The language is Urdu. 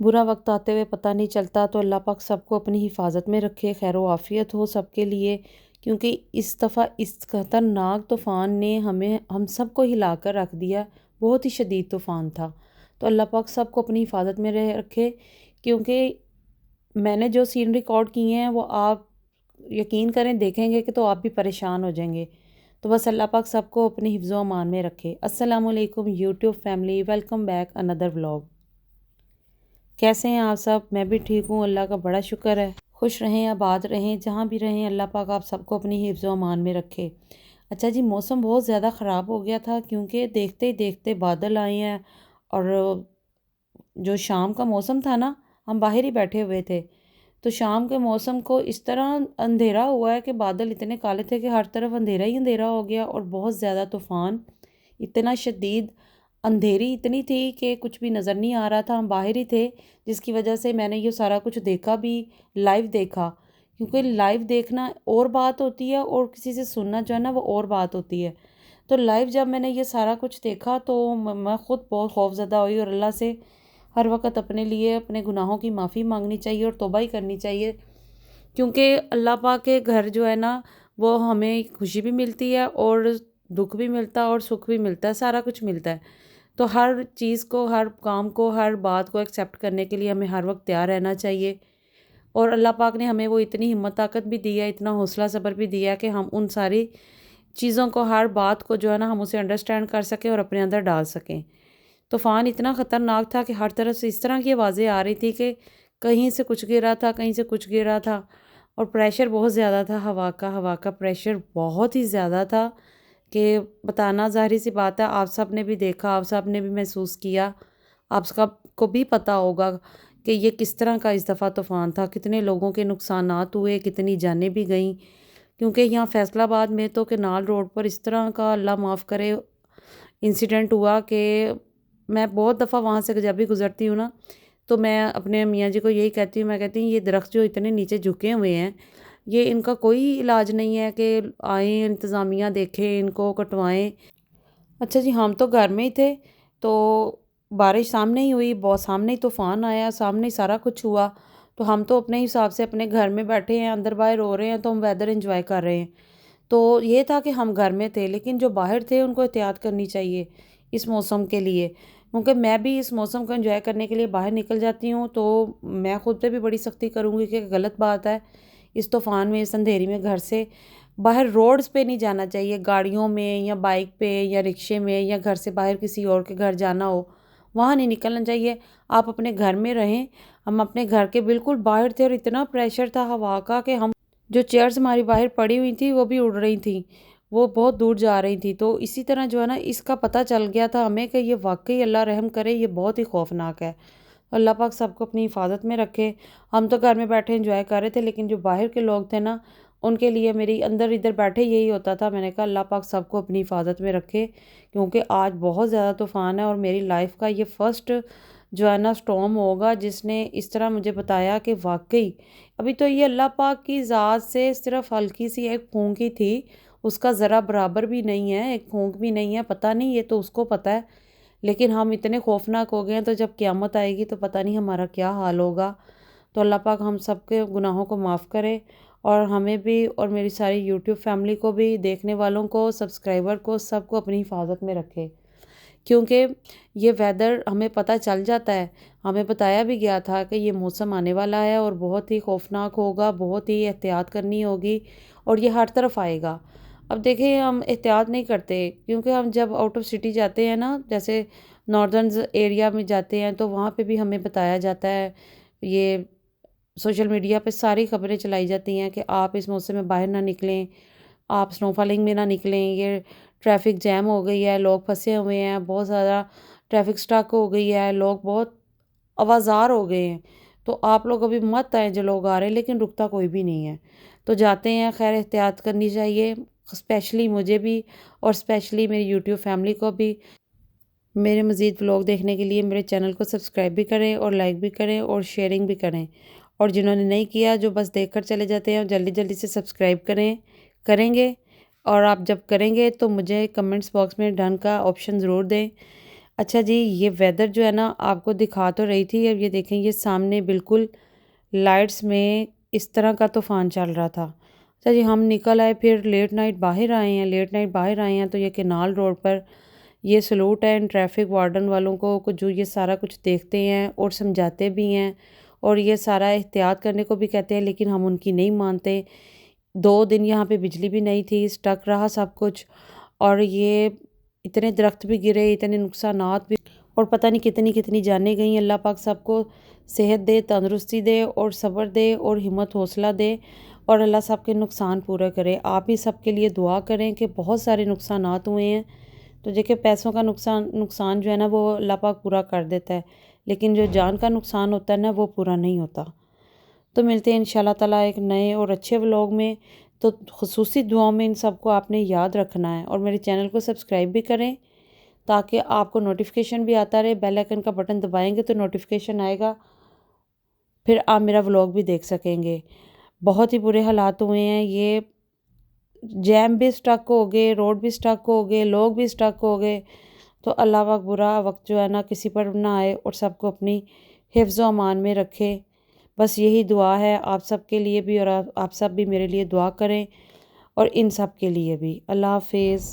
برا وقت آتے ہوئے پتہ نہیں چلتا، تو اللہ پاک سب کو اپنی حفاظت میں رکھے، خیر و عافیت ہو سب کے لیے، کیونکہ اس دفعہ اس خطرناک طوفان نے ہم سب کو ہلا کر رکھ دیا۔ بہت ہی شدید طوفان تھا، تو اللہ پاک سب کو اپنی حفاظت میں رکھے، کیونکہ میں نے جو سین ریکارڈ کیے ہیں وہ آپ یقین کریں دیکھیں گے کہ تو آپ بھی پریشان ہو جائیں گے۔ تو بس اللہ پاک سب کو اپنی حفظ و امان میں رکھے۔ السلام علیکم یوٹیوب فیملی، ویلکم بیک اندر ولاگ۔ کیسے ہیں آپ سب؟ میں بھی ٹھیک ہوں، اللہ کا بڑا شکر ہے۔ خوش رہیں، آباد رہیں، جہاں بھی رہیں، اللہ پاک آپ سب کو اپنی حفظ و امان میں رکھے۔ اچھا جی، موسم بہت زیادہ خراب ہو گیا تھا، کیونکہ دیکھتے ہی دیکھتے بادل آئے ہیں، اور جو شام کا موسم تھا نا، ہم باہر ہی بیٹھے ہوئے تھے، تو شام کے موسم کو اس طرح اندھیرا ہوا ہے کہ بادل اتنے کالے تھے کہ ہر طرف اندھیرا ہی اندھیرا ہو گیا، اور بہت زیادہ طوفان، اتنا شدید، اندھیری اتنی تھی کہ کچھ بھی نظر نہیں آ رہا تھا، ہم باہر ہی تھے، جس کی وجہ سے میں نے یہ سارا کچھ دیکھا بھی، لائیو دیکھا، کیونکہ لائیو دیکھنا اور بات ہوتی ہے اور کسی سے سننا جو ہے نا وہ اور بات ہوتی ہے۔ تو لائیو جب میں نے یہ سارا کچھ دیکھا تو میں خود بہت خوف زدہ ہوئی، اور اللہ سے ہر وقت اپنے لیے اپنے گناہوں کی معافی مانگنی چاہیے اور توبہ ہی کرنی چاہیے، کیونکہ اللہ پاک کے گھر جو ہے نا وہ ہمیں خوشی بھی ملتی ہے اور دکھ بھی ملتا ہے اور سکھ بھی ملتا ہے، سارا کچھ ملتا ہے۔ تو ہر چیز کو، ہر کام کو، ہر بات کو ایکسیپٹ کرنے کے لیے ہمیں ہر وقت تیار رہنا چاہیے، اور اللہ پاک نے ہمیں وہ اتنی ہمت طاقت بھی دی ہے، اتنا حوصلہ صبر بھی دیا کہ ہم ان ساری چیزوں کو، ہر بات کو جو ہے نا ہم اسے انڈرسٹینڈ کر سکیں اور اپنے اندر ڈال سکیں۔ طوفان اتنا خطرناک تھا کہ ہر طرف سے اس طرح کی آوازیں آ رہی تھی کہ کہیں سے کچھ گر رہا تھا، کہیں سے کچھ گر رہا تھا، اور پریشر بہت زیادہ تھا، ہوا کا پریشر بہت ہی زیادہ تھا کہ بتانا ظاہری سی بات ہے، آپ سب نے بھی دیکھا، آپ سب نے بھی محسوس کیا، آپ سب کو بھی پتہ ہوگا کہ یہ کس طرح کا اس دفعہ طوفان تھا، کتنے لوگوں کے نقصانات ہوئے، کتنی جانیں بھی گئیں، کیونکہ یہاں فیصل آباد میں تو کنال روڈ پر اس طرح کا اللہ معاف کرے انسیڈنٹ ہوا کہ میں بہت دفعہ وہاں سے جب بھی گزرتی ہوں نا تو میں اپنے میاں جی کو یہی کہتی ہوں، میں کہتی ہوں یہ درخت جو اتنے نیچے جھکے ہوئے ہیں، یہ ان کا کوئی علاج نہیں ہے کہ آئیں انتظامیہ دیکھیں، ان کو کٹوائیں۔ اچھا جی، ہم تو گھر میں ہی تھے، تو بارش سامنے ہی ہوئی، بہت سامنے ہی طوفان آیا، سامنے ہی سارا کچھ ہوا، تو ہم تو اپنے حساب سے اپنے گھر میں بیٹھے ہیں، اندر باہر ہو رہے ہیں، تو ہم ویدر انجوائے کر رہے ہیں۔ تو یہ تھا کہ ہم گھر میں تھے، لیکن جو باہر تھے ان کو احتیاط کرنی چاہیے اس موسم کے لیے، کیونکہ میں بھی اس موسم کو انجوائے کرنے کے لیے باہر نکل جاتی ہوں، تو میں خود پہ بھی بڑی سختی کروں گی کہ غلط بات ہے اس طوفان میں، اس اندھیری میں گھر سے باہر روڈز پہ نہیں جانا چاہیے، گاڑیوں میں یا بائک پہ یا رکشے میں، یا گھر سے باہر کسی اور کے گھر جانا ہو وہاں نہیں نکلنا چاہیے، آپ اپنے گھر میں رہیں۔ ہم اپنے گھر کے بالکل باہر تھے، اور اتنا پریشر تھا ہوا کا کہ ہم جو چیئرز ہماری باہر پڑی ہوئی تھیں وہ بھی اڑ رہی تھیں، وہ بہت دور جا رہی تھیں، تو اسی طرح جو ہے نا اس کا پتہ چل گیا تھا ہمیں کہ یہ واقعی اللہ رحم کرے، یہ بہت ہی خوفناک ہے۔ اللہ پاک سب کو اپنی حفاظت میں رکھے۔ ہم تو گھر میں بیٹھے انجوائے کر رہے تھے، لیکن جو باہر کے لوگ تھے نا ان کے لیے میری اندر ادھر بیٹھے یہی ہوتا تھا، میں نے کہا اللہ پاک سب کو اپنی حفاظت میں رکھے، کیونکہ آج بہت زیادہ طوفان ہے، اور میری لائف کا یہ فرسٹ جو ہے نا اسٹارم ہوگا جس نے اس طرح مجھے بتایا کہ واقعی ابھی تو یہ اللہ پاک کی ذات سے صرف ہلکی سی ایک پھونک ہی تھی، اس کا ذرا برابر بھی نہیں ہے، ایک پھونک بھی نہیں ہے، پتہ نہیں یہ تو اس کو پتہ ہے، لیکن ہم اتنے خوفناک ہو گئے ہیں، تو جب قیامت آئے گی تو پتہ نہیں ہمارا کیا حال ہوگا۔ تو اللہ پاک ہم سب کے گناہوں کو معاف کرے، اور ہمیں بھی اور میری ساری یوٹیوب فیملی کو بھی، دیکھنے والوں کو، سبسکرائبر کو، سب کو اپنی حفاظت میں رکھے، کیونکہ یہ ویدر ہمیں پتہ چل جاتا ہے، ہمیں بتایا بھی گیا تھا کہ یہ موسم آنے والا ہے اور بہت ہی خوفناک ہوگا، بہت ہی احتیاط کرنی ہوگی، اور یہ ہر طرف آئے گا۔ اب دیکھیں ہم احتیاط نہیں کرتے، کیونکہ ہم جب آؤٹ آف سٹی جاتے ہیں نا، جیسے ناردرنز ایریا میں جاتے ہیں، تو وہاں پہ بھی ہمیں بتایا جاتا ہے، یہ سوشل میڈیا پہ ساری خبریں چلائی جاتی ہیں کہ آپ اس موسم میں باہر نہ نکلیں، آپ سنو فالنگ میں نہ نکلیں، یہ ٹریفک جیم ہو گئی ہے، لوگ پھنسے ہوئے ہیں، بہت زیادہ ٹریفک سٹک ہو گئی ہے، لوگ بہت آوازار ہو گئے ہیں، تو آپ لوگ ابھی مت آئیں جو لوگ آ رہے ہیں، لیکن رکتا کوئی بھی نہیں ہے، تو جاتے ہیں، خیر احتیاط کرنی چاہیے، اسپیشلی مجھے بھی اور اسپیشلی میری یوٹیوب فیملی کو بھی۔ میرے مزید ولاگ دیکھنے کے لیے میرے چینل کو سبسکرائب بھی کریں اور لائک بھی کریں اور شیئرنگ بھی کریں، اور جنہوں نے نہیں کیا، جو بس دیکھ کر چلے جاتے ہیں، جلدی جلدی سے سبسکرائب کریں گے، اور آپ جب کریں گے تو مجھے کمنٹس باکس میں ڈن کا آپشن ضرور دیں۔ اچھا جی، یہ ویدر جو ہے نا آپ کو دکھا تو رہی تھی، اب یہ دیکھیں یہ سامنے بالکل لائٹس میں اس طرح کا طوفان چل رہا تھا۔ اچھا جی، ہم نکل آئے، پھر لیٹ نائٹ باہر آئے ہیں، تو یہ کینال روڈ پر یہ سلوٹ ہے ان ٹریفک وارڈن والوں کو جو یہ سارا کچھ دیکھتے ہیں اور سمجھاتے بھی ہیں، اور یہ سارا احتیاط کرنے کو بھی کہتے ہیں، لیکن ہم ان کی نہیں مانتے۔ 2 دن یہاں پہ بجلی بھی نہیں تھی، سٹک رہا سب کچھ، اور یہ اتنے درخت بھی گرے، اتنے نقصانات بھی، اور پتہ نہیں کتنی کتنی جانیں گئیں۔ اللہ پاک سب کو صحت دے، تندرستی دے، اور صبر دے، اور ہمت حوصلہ دے، اور اللہ سب کے نقصان پورا کرے۔ آپ بھی سب کے لیے دعا کریں کہ بہت سارے نقصانات ہوئے ہیں، تو دیکھیں پیسوں کا نقصان جو ہے نا وہ اللہ پاک پورا کر دیتا ہے، لیکن جو جان کا نقصان ہوتا ہے نا وہ پورا نہیں ہوتا۔ تو ملتے ہیں انشاءاللہ تعالیٰ ایک نئے اور اچھے ولاگ میں، تو خصوصی دعاؤں میں ان سب کو آپ نے یاد رکھنا ہے، اور میرے چینل کو سبسکرائب بھی کریں تاکہ آپ کو نوٹیفیکیشن بھی آتا رہے۔ بیل آئیکن کا بٹن دبائیں گے تو نوٹیفیکیشن آئے گا، پھر آپ میرا ولاگ بھی دیکھ سکیں گے۔ بہت ہی برے حالات ہوئے ہیں، یہ جیم بھی سٹک ہو گئے، روڈ بھی سٹک ہو گئے، لوگ بھی سٹک ہو گئے۔ تو اللہ پاک برا وقت جو ہے نا کسی پر نہ آئے، اور سب کو اپنی حفظ و امان میں رکھے۔ بس یہی دعا ہے آپ سب کے لیے بھی، اور آپ سب بھی میرے لیے دعا کریں، اور ان سب کے لیے بھی۔ اللہ حافظ۔